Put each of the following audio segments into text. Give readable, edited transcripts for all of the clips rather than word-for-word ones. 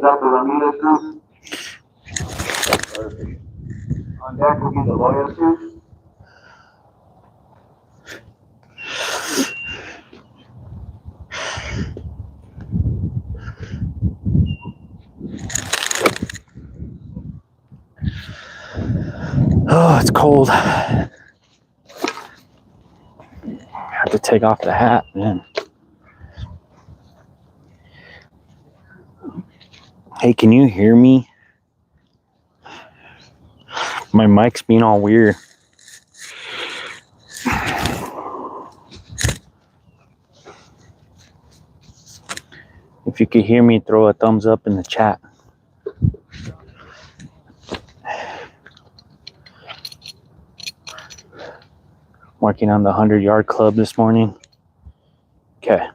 got the Ramirez group. On deck will be the Loyal group. Oh, it's cold. I have to take off the hat, man. Hey, can you hear me? My mic's being all weird. If you could hear me, throw a thumbs up in the chat. Working on the 100-yard club this morning. Okay.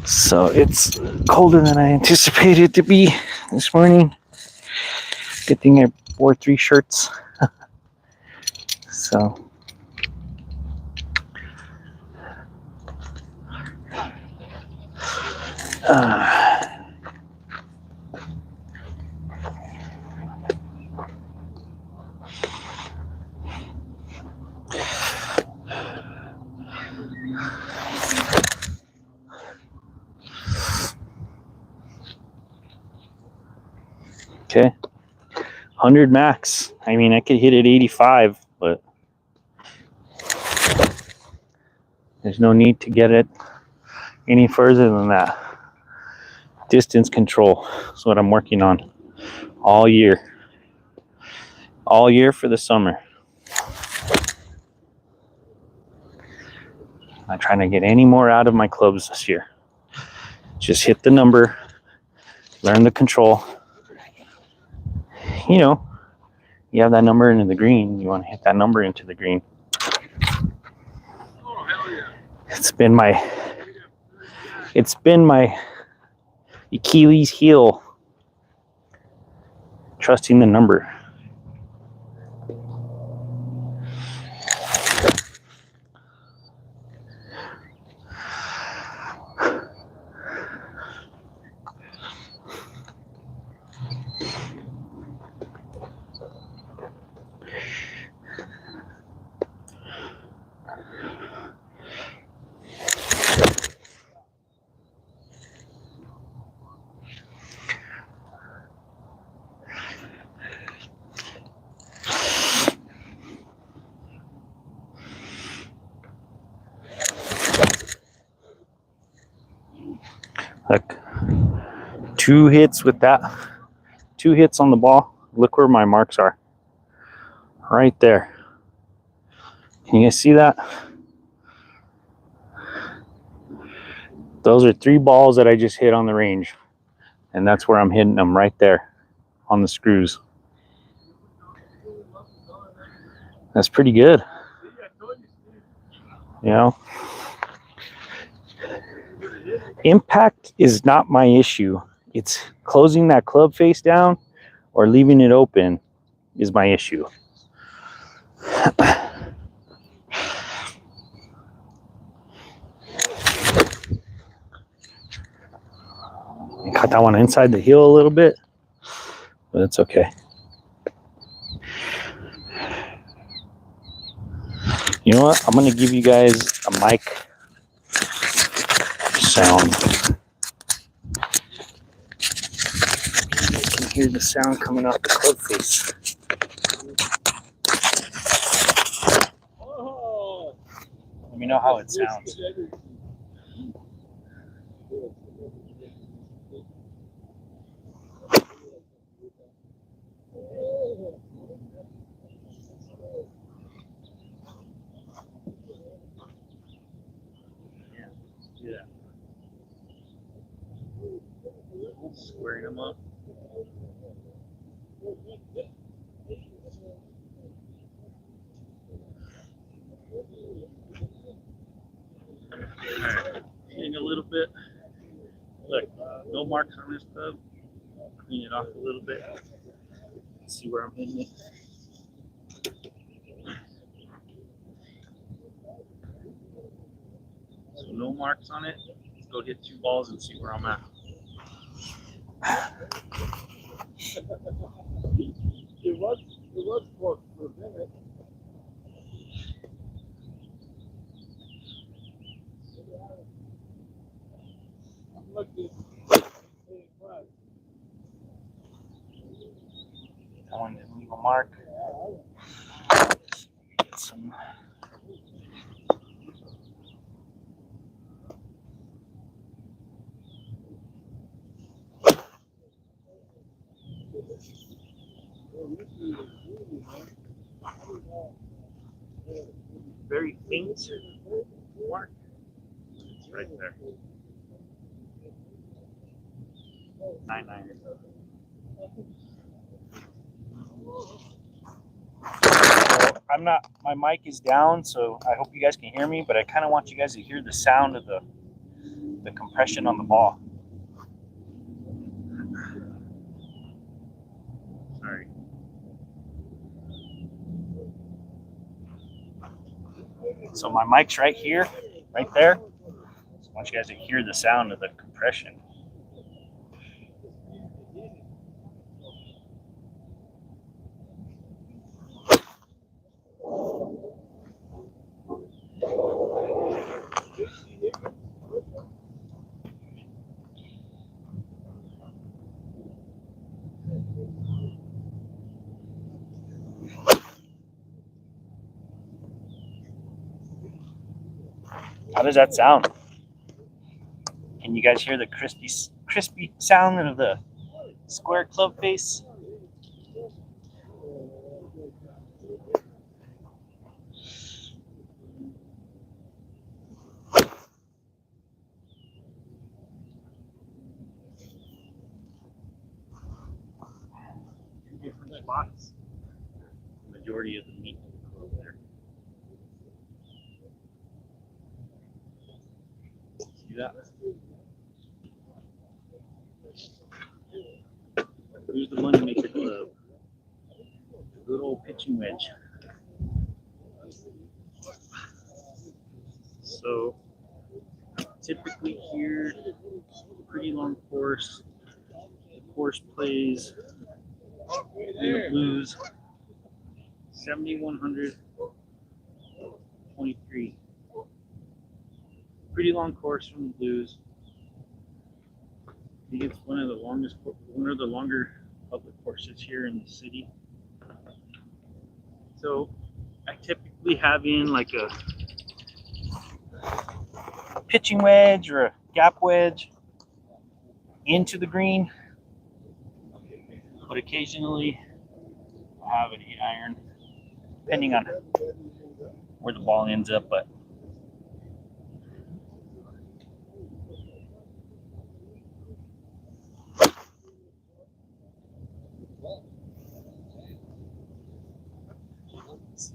So it's colder than I anticipated it to be this morning. Good thing I wore 3 shirts. So. Okay. 100 max. I mean, I could hit it 85, but there's no need to get it any further than that. Distance control is what I'm working on all year. All year for the summer. I'm not trying to get any more out of my clubs this year. Just hit the number, learn the control. You know, you have that number into the green, you want to hit that number into the green. It's been my Achilles heel, trusting the number. Look, 2 hits with that. 2 hits on the ball. Look where my marks are. Right there. Can you guys see that? Those are 3 balls that I just hit on the range. And that's where I'm hitting them, right there on the screws. That's pretty good. You know? Impact is not my issue. It's closing that club face down or leaving it open is my issue. Got that one inside the heel a little bit, but it's okay. You know what? I'm going to give you guys a mic sound. You can hear the sound coming off the club face. Let me know how it sounds. Yeah. Squaring them up. Alright, hitting a little bit. Look, no marks on this club. Clean it off a little bit. See where I'm hitting it. So no marks on it. Let's go hit 2 balls and see where I'm at. It was close for a minute. I'm looking. That one didn't leave a mark. Get some. Very faint mark. It's right there. 9-9. I'm not. My mic is down, so I hope you guys can hear me. But I kind of want you guys to hear the sound of the compression on the ball. Sorry. So my mic's right here, right there. So I want you guys to hear the sound of the compression. How does that sound? Can you guys hear the crispy sound of the square club face? Two different spots. The majority of the meat in the club there. See that? Here's the Moneymaker Club. Good old pitching wedge. So typically here, pretty long course. The course plays in the blues 7,100, 23. Pretty long course from the blues. I think it's one of the longer public courses here in the city. So I typically have in like a pitching wedge or a gap wedge into the green, but occasionally I have an 8-iron, depending on where the ball ends up. But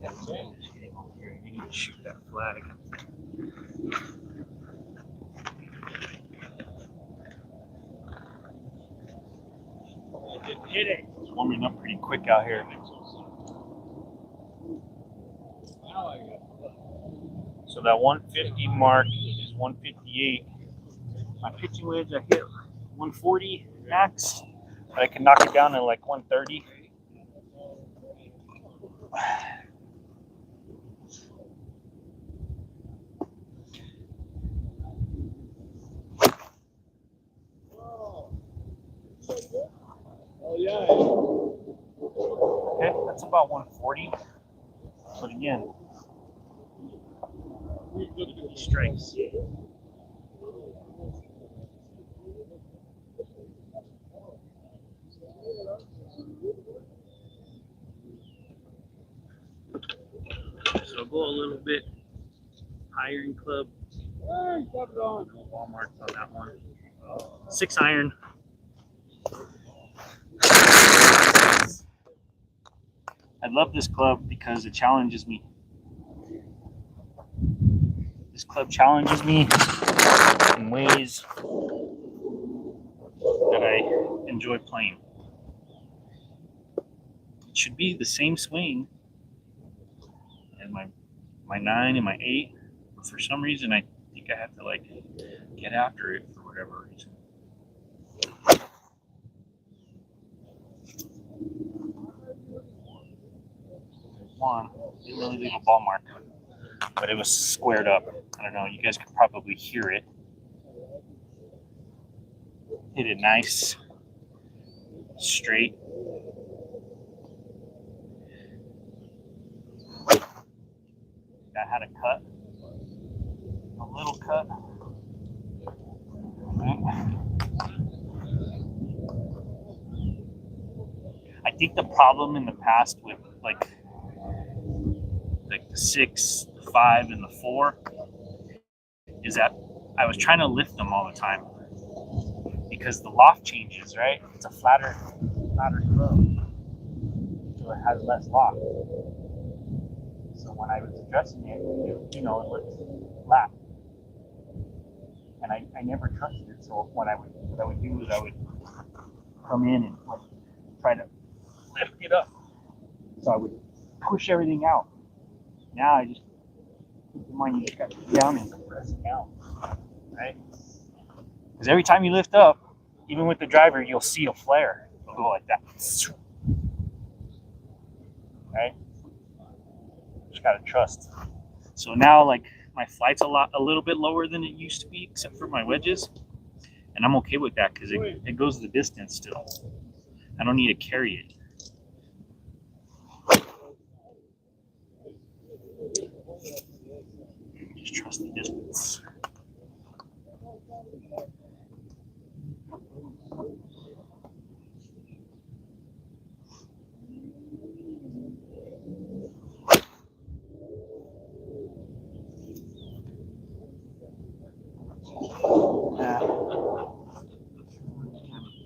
I need to shoot that flag. Hit it. It's warming up pretty quick out here. So that 150 mark is 158. My pitching wedge, I hit 140 max, but I can knock it down to like 130. Oh yeah. Okay, that's about 140. But again, strikes. So go a little bit higher in club. No ball marks on that one. 6-iron. I love this club because it challenges me. This club challenges me in ways that I enjoy playing. It should be the same swing as my 9 and my 8, but for some reason I think I have to like get after it for whatever reason. one. Didn't really leave a ball mark, but it was squared up. I don't know. You guys could probably hear it. Hit it nice, straight. That had a cut, a little cut. I think the problem in the past with like the 6, the 5, and the 4 is that I was trying to lift them all the time because the loft changes, right? It's a flatter club, so it has less loft. So when I was adjusting it, it looked flat, and I never trusted it. So what I would do is I would come in and like try to lift it up. So I would push everything out. Now I just keep in mind you just got to get down and press it down, right? Because every time you lift up, even with the driver, you'll see a flare. It'll go like that, right? Just gotta trust. So now, like, my flight's a little bit lower than it used to be, except for my wedges, and I'm okay with that because it goes the distance still. I don't need to carry it. Just trust the distance.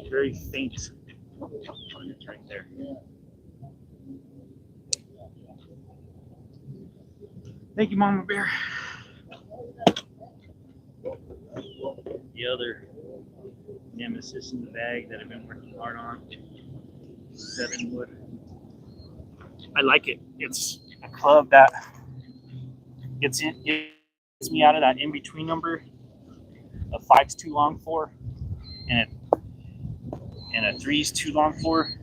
Very faint. It's right there. Thank you, Mama Bear. The other nemesis in the bag that I've been working hard on, 7 wood. I like it. It's a club that gets me out of that in-between number. A 5's too long for, and a 3's too long for.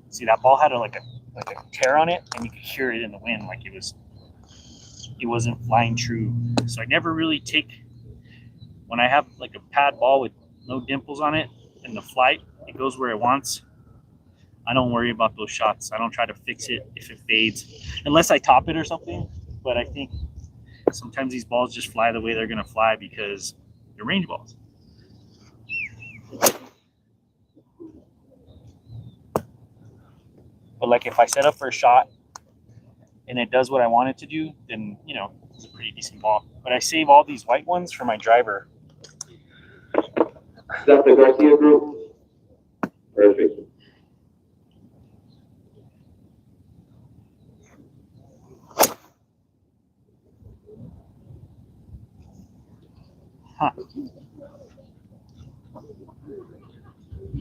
See, that ball had like a tear on it, and you could hear it in the wind, like it wasn't flying true. So I never really take, when I have like a pad ball with no dimples on it and the flight, it goes where it wants. I don't worry about those shots. I don't try to fix it if it fades, unless I top it or something. But I think sometimes these balls just fly the way they're gonna fly because they're range balls. But like if I set up for a shot and it does what I want it to do, then it's a pretty decent ball. But I save all these white ones for my driver. Is that the Garcia group? Perfect. Huh.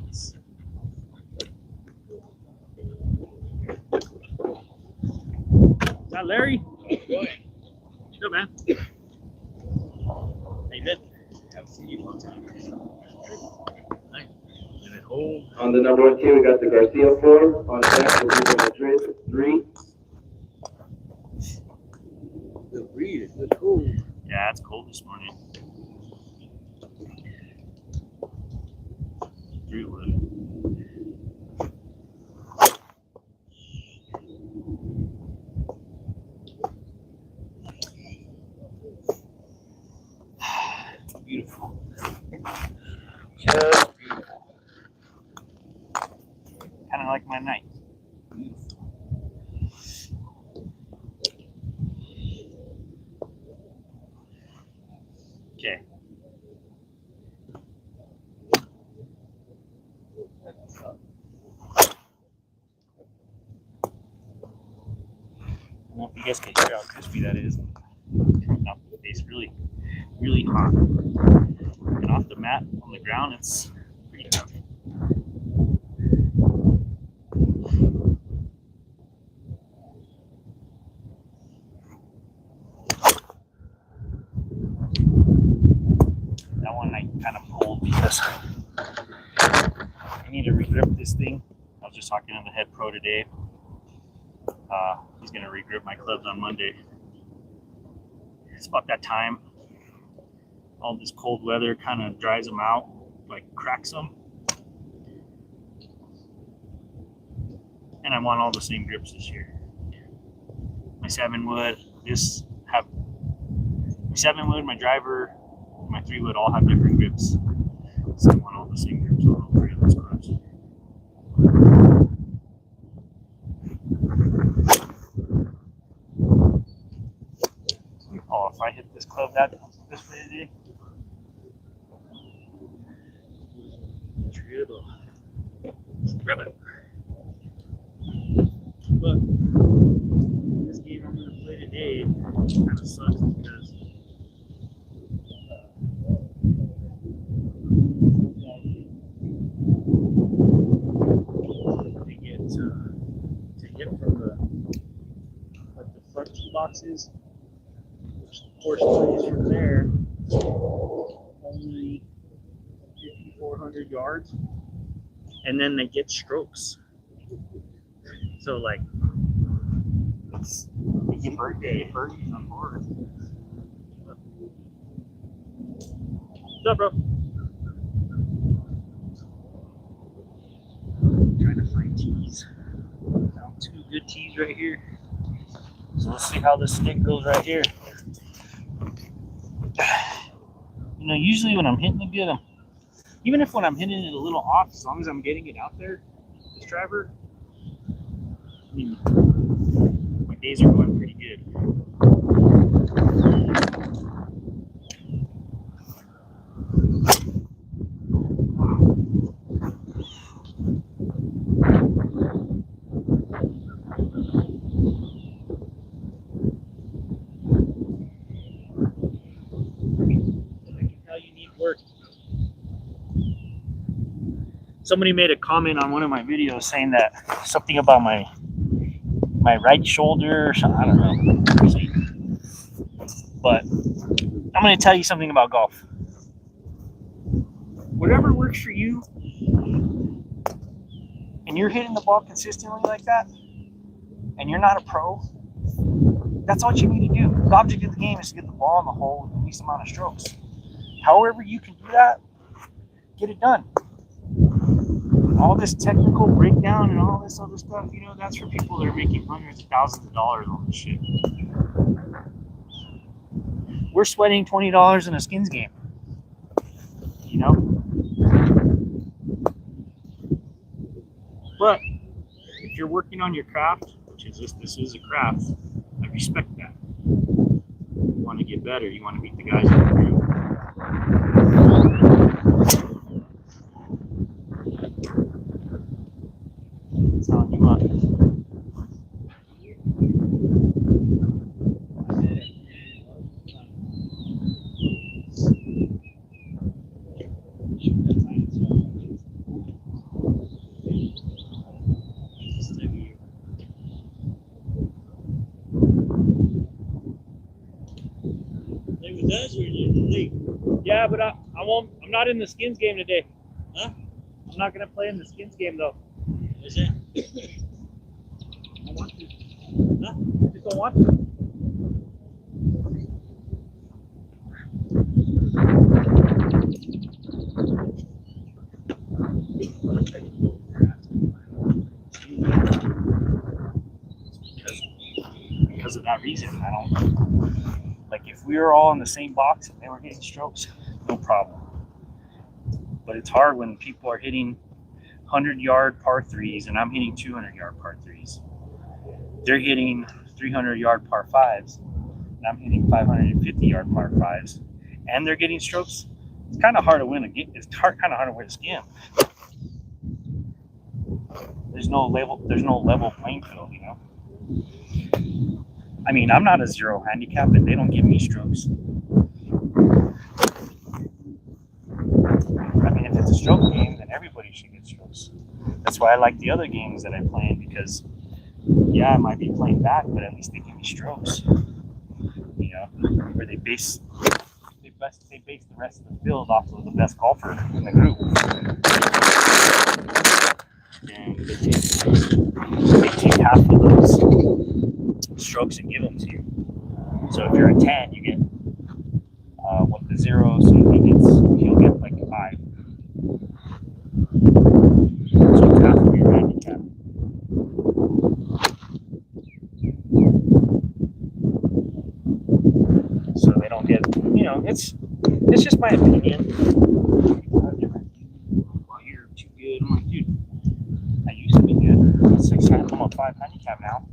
Is that Larry? Good, man. How you been? Haven't seen you in a long time. Nice. And at home. On the number 1 team, we got the Garcia 4. On deck, we'll do the Madrid 3. The breeze, it's cool. Yeah, it's cold this morning. 3 wood. It's beautiful. Just beautiful. Kind of like my night. Beautiful. Okay. I don't know if you guys can hear how crispy that is. Coming off the face, really, really hot. And off the mat on the ground, it's pretty tough. That one I kind of pulled I need to regrip this thing. I was just talking to the head pro today. He's gonna regrip my clubs on Monday. It's about that time. All this cold weather kind of dries them out, like cracks them. And I want all the same grips this year. My 7-wood, my 7-wood, my driver, my 3-wood all have different grips. So I want all the same grips on all three of those clubs. Oh, if I hit this club this way today, grab it. But this game I'm going to play today kind of sucks because they get to hit from the front tee boxes, which the course plays from there, only 5,400 yards, and then they get strokes. So like, they get birdies on board. What's up, bro? Trying to find tees. Found 2 good tees right here. So let's see how this stick goes right here. You know, usually when I'm hitting it good, even if when I'm hitting it a little off, as long as I'm getting it out there, this driver, I mean, my days are going pretty good. I can tell you need work. Somebody made a comment on one of my videos saying that something about my right shoulder or something. I don't know. But I'm going to tell you something about golf. Whatever works for you, and you're hitting the ball consistently like that, and you're not a pro, that's all you need to do. The object of the game is to get the ball in the hole with the least amount of strokes. However you can do that, get it done. All this technical breakdown and all this other stuff, you know, that's for people that are making hundreds of thousands of dollars on this shit. We're sweating $20 in a skins game, you know? But if you're working on your craft, which is this is a craft, I respect that. You want to get better, you want to beat the guys in the group. That's how you want. Yeah, but I won't. I'm not in the skins game today. Huh? I'm not gonna play in the skins game though. Is it? I want to. Huh? I just don't want to. Because of that reason, I don't. Like if we were all in the same box and they were hitting strokes, no problem. But it's hard when people are hitting 100-yard par 3s and I'm hitting 200-yard par 3s. They're hitting 300-yard par 5s and I'm hitting 550-yard par 5s. And they're getting strokes. It's kind of hard to win a game. It's kind of hard to win a skin. There's no level playing field, you know. I mean, I'm not a zero handicap, and they don't give me strokes. I mean, if it's a stroke game, then everybody should get strokes. That's why I like the other games that I play in, because, yeah, I might be playing back, but at least they give me strokes. You know, where they base the rest of the field off of the best golfer in the group. half of those strokes and give them to you. So if you're a 10, you get with the 0, so he'll get like a 5. So it's half of your handicap. So they don't get, it's just my opinion. Well, you're too good. I'm like, dude, I used to be good. 6 I'm a 5 handicap now.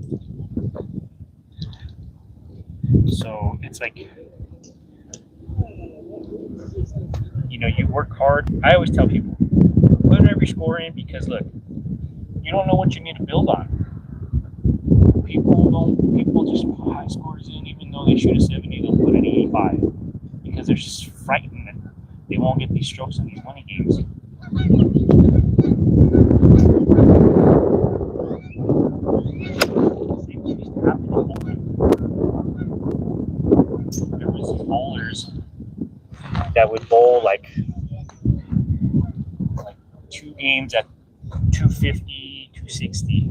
So it's like, you work hard. I always tell people, put every score in, because look, you don't know what you need to build on. People just put high scores in, even though they shoot a 70, they'll put an 85 because they're just frightened that they won't get these strokes in these money games. There was these bowlers that would bowl like 2 games at 250, 260,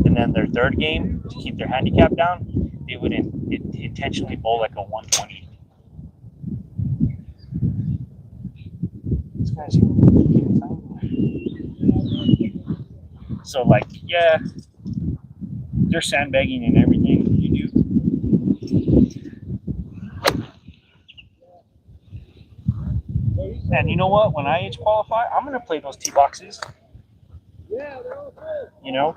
and then their third game, to keep their handicap down, they would intentionally bowl like a 120. This guy's so like, yeah, they're sandbagging and everything you do. And you know what? When I age qualify, I'm gonna play those tee boxes. Yeah, they're all good. You know.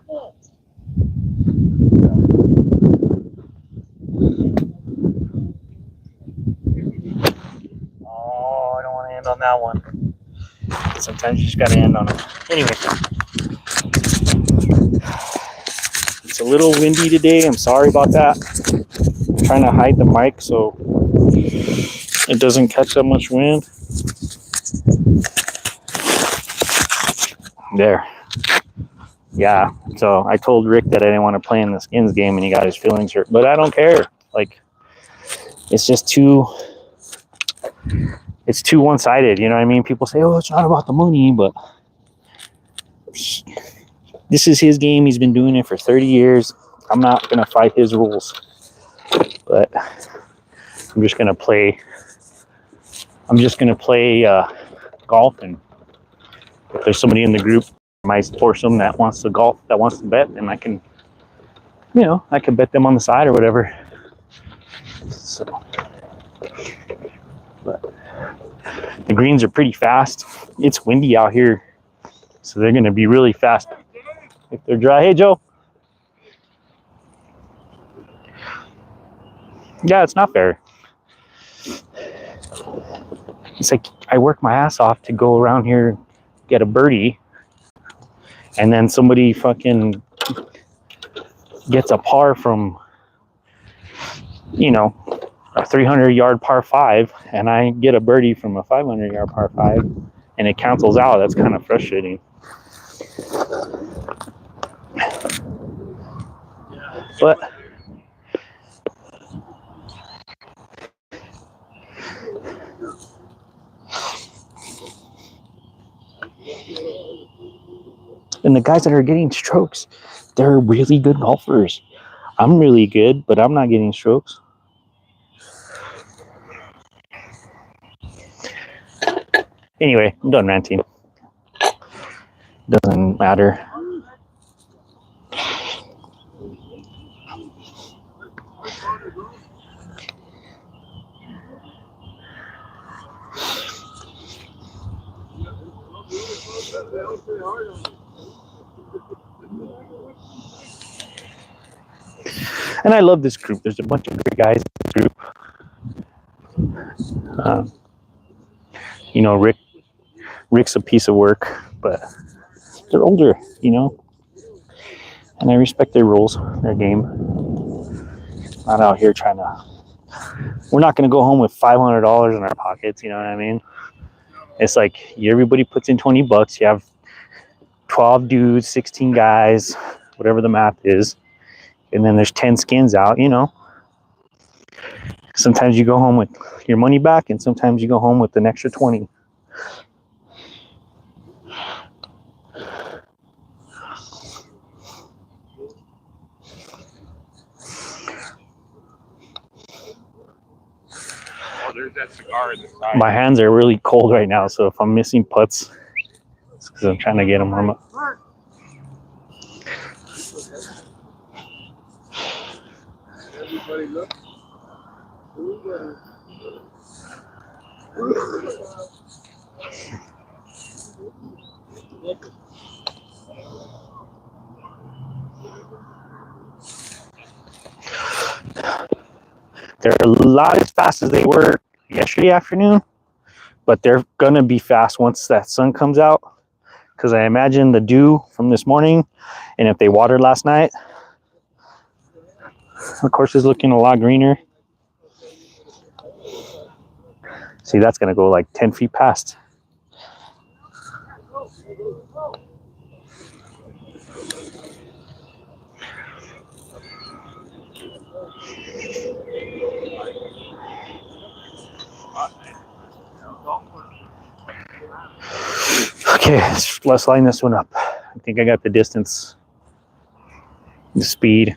Oh, I don't want to end on that one. Sometimes you just got to end on it. Anyway, it's a little windy today. I'm sorry about that. I'm trying to hide the mic so it doesn't catch that much wind. There. Yeah. So I told Rick that I didn't want to play in the Skins game, and he got his feelings hurt. But I don't care. Like, it's just too one-sided, you know what I mean? People say, oh, it's not about the money, but this is his game. He's been doing it for 30 years. I'm not going to fight his rules, but I'm just going to play golf, and if there's somebody in the group, my foursome that wants to golf, that wants to bet, then I can bet them on the side or whatever. So, but the greens are pretty fast. It's windy out here, so they're going to be really fast if they're dry. Hey, Joe. Yeah, it's not fair. It's like I work my ass off to go around here, get a birdie, and then somebody fucking gets a par from, a 300-yard par 5, and I get a birdie from a 500-yard par 5, and it cancels out. That's kind of frustrating. But and the guys that are getting strokes, they're really good golfers. I'm really good, but I'm not getting strokes. Anyway, I'm done ranting. Doesn't matter. And I love this group. There's a bunch of great guys in this group. Rick's a piece of work, but they're older, and I respect their rules, their game. Not out here we're not going to go home with $500 in our pockets, you know what I mean? It's like everybody puts in $20. You have 12 dudes, 16 guys, whatever the math is. And then there's 10 skins out, Sometimes you go home with your money back, and sometimes you go home with an extra 20. that cigar in the side. My hands are really cold right now, so if I'm missing putts, it's because I'm trying to get them warm up. Everybody look. They're not as fast as they were yesterday afternoon, but they're gonna be fast once that sun comes out. Because I imagine the dew from this morning, and if they watered last night, the course is looking a lot greener. See, that's gonna go like 10 feet past. Okay, let's line this one up. I think I got the distance, the speed.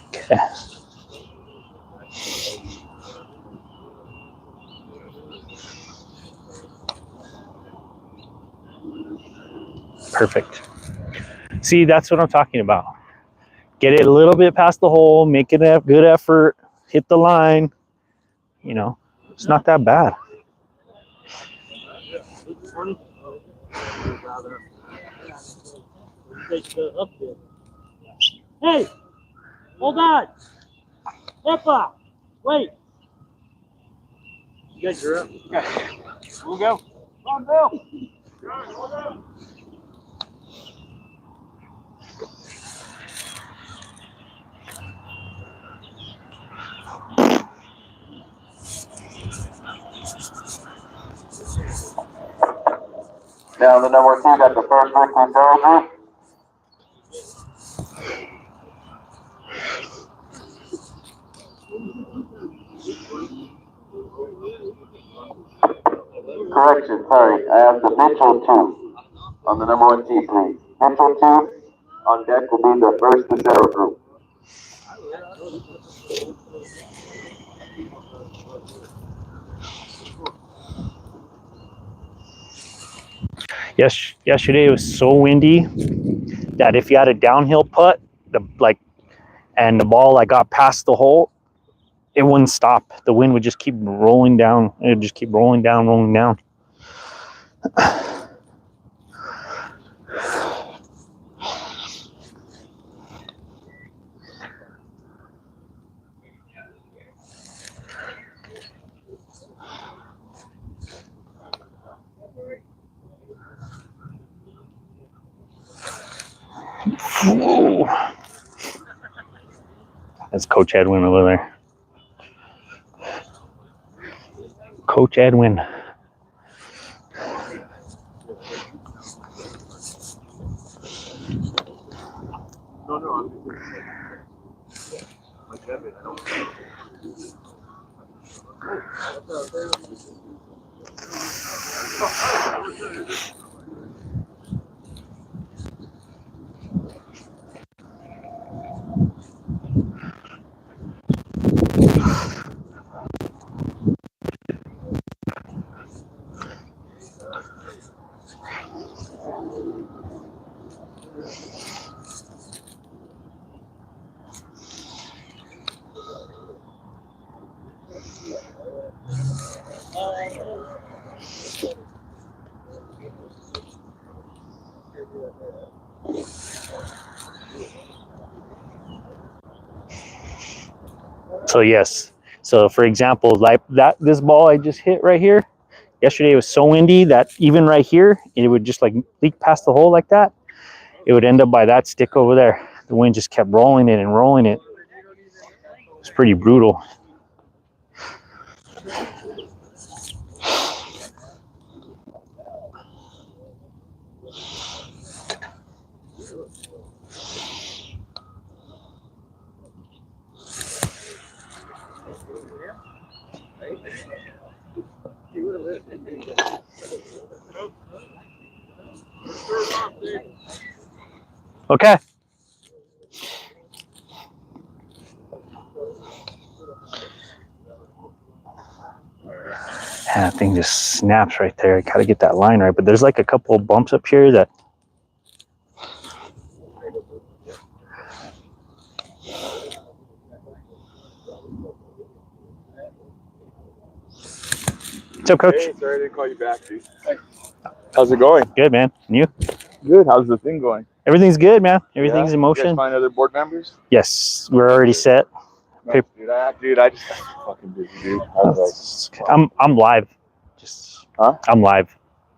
Okay. Perfect. See, that's what I'm talking about. Get it a little bit past the hole, make it a good effort, hit the line. You know, it's not that bad. Hey, hold on. Hippa, wait. You guys are up. Okay. We'll go. Come on, Bill. Now the number 2 got the first victory celebrate. Correction, sorry. I have the Mitchell 2 on the number 1 tee, please. Mitchell 2 on deck will be the first to zero group. Yes, yesterday it was so windy that if you had a downhill putt, and the ball like got past the hole, it wouldn't stop. The wind would just keep rolling down. It would just keep rolling down, rolling down. Whoa. That's Coach Edwin over there. Coach Edwin. No. So yes. So for example, like this ball I just hit right here, yesterday it was so windy that even right here, it would just like leak past the hole like that. It would end up by that stick over there. The wind just kept rolling it and rolling it. It's pretty brutal. Okay. That thing just snaps right there. I gotta get that line right. But there's like a couple of bumps up here that. What's up, Coach? Hey, sorry I didn't call you back, dude. How's it going? Good, man. And you? Good. How's the thing going? Everything's good, man. Everything's in You guys motion. find other board members? Yes, we're already set. No, dude, I just got fucking busy, dude. I was I'm live. Just Huh? I'm live.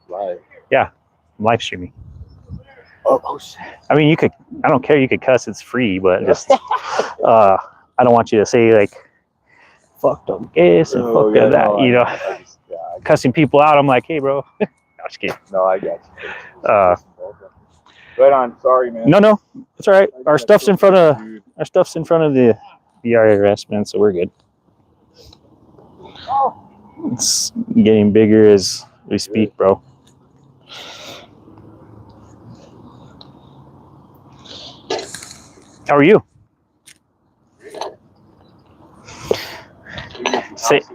like, I'm live streaming. oh shit. I mean, you could. I don't care. You could cuss. It's free, but just I don't want you to say like "fuck them this" and "fuck that." You know, cussing people out. I'm like, hey, bro. No, just kidding. No, I got you. Right on. Sorry, man. No, it's all right. Our stuff's in front of the IRS, man. So we're good. It's getting bigger as we speak, bro. How are you?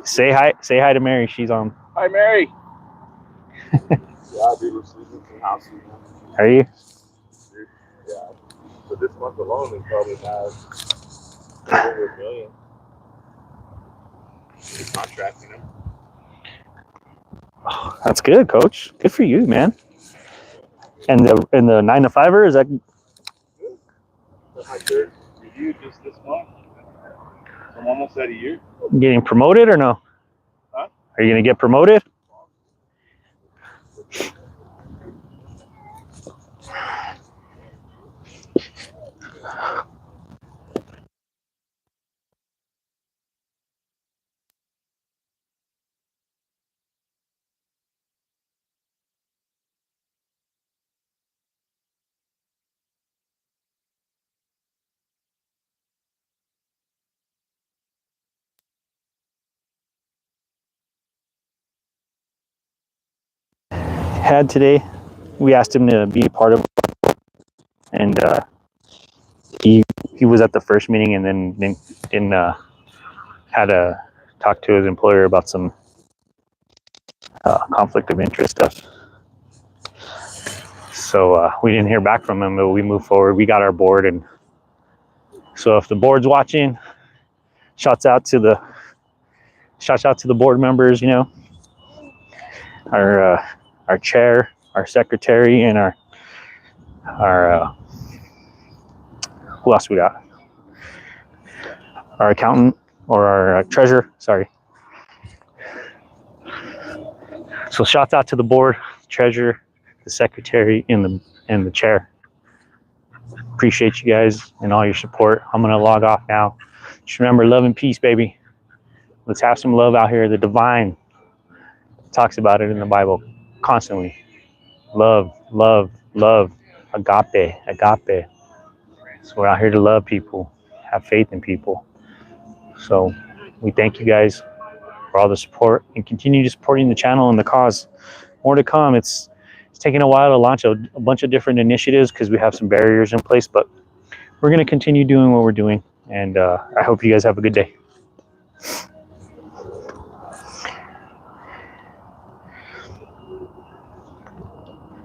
Say hi to Mary. She's on. Hi, Mary. Yeah, dude, we're sleeping in the house. Are you? Yeah. For this month alone, we probably have over $1 million. We're contracting them. Oh, that's good, Coach. Good for you, man. And the 9 to 5er, is that? That's my third review just this month. I'm almost at a year. Getting promoted or no? Huh? Are you gonna get promoted? Had today, we asked him to be a part of it, and he was at the first meeting and then had to talk to his employer about some conflict of interest stuff. So we didn't hear back from him, but we moved forward. We got our board, and so if the board's watching, shouts out to the board members. You know, our chair, our secretary, and our who else we got? Our accountant or our treasurer. Sorry. So shouts out to the board, treasurer, the secretary, and the chair. Appreciate you guys and all your support. I'm gonna log off now. Just remember, love and peace, baby. Let's have some love out here. The divine talks about it in the Bible constantly. Love, love, love. Agape, agape. So we're out here to love people, have faith in people. So we thank you guys for all the support and continue supporting the channel and the cause. More to come. It's taking a while to launch a bunch of different initiatives because we have some barriers in place, but we're going to continue doing what we're doing. And I hope you guys have a good day.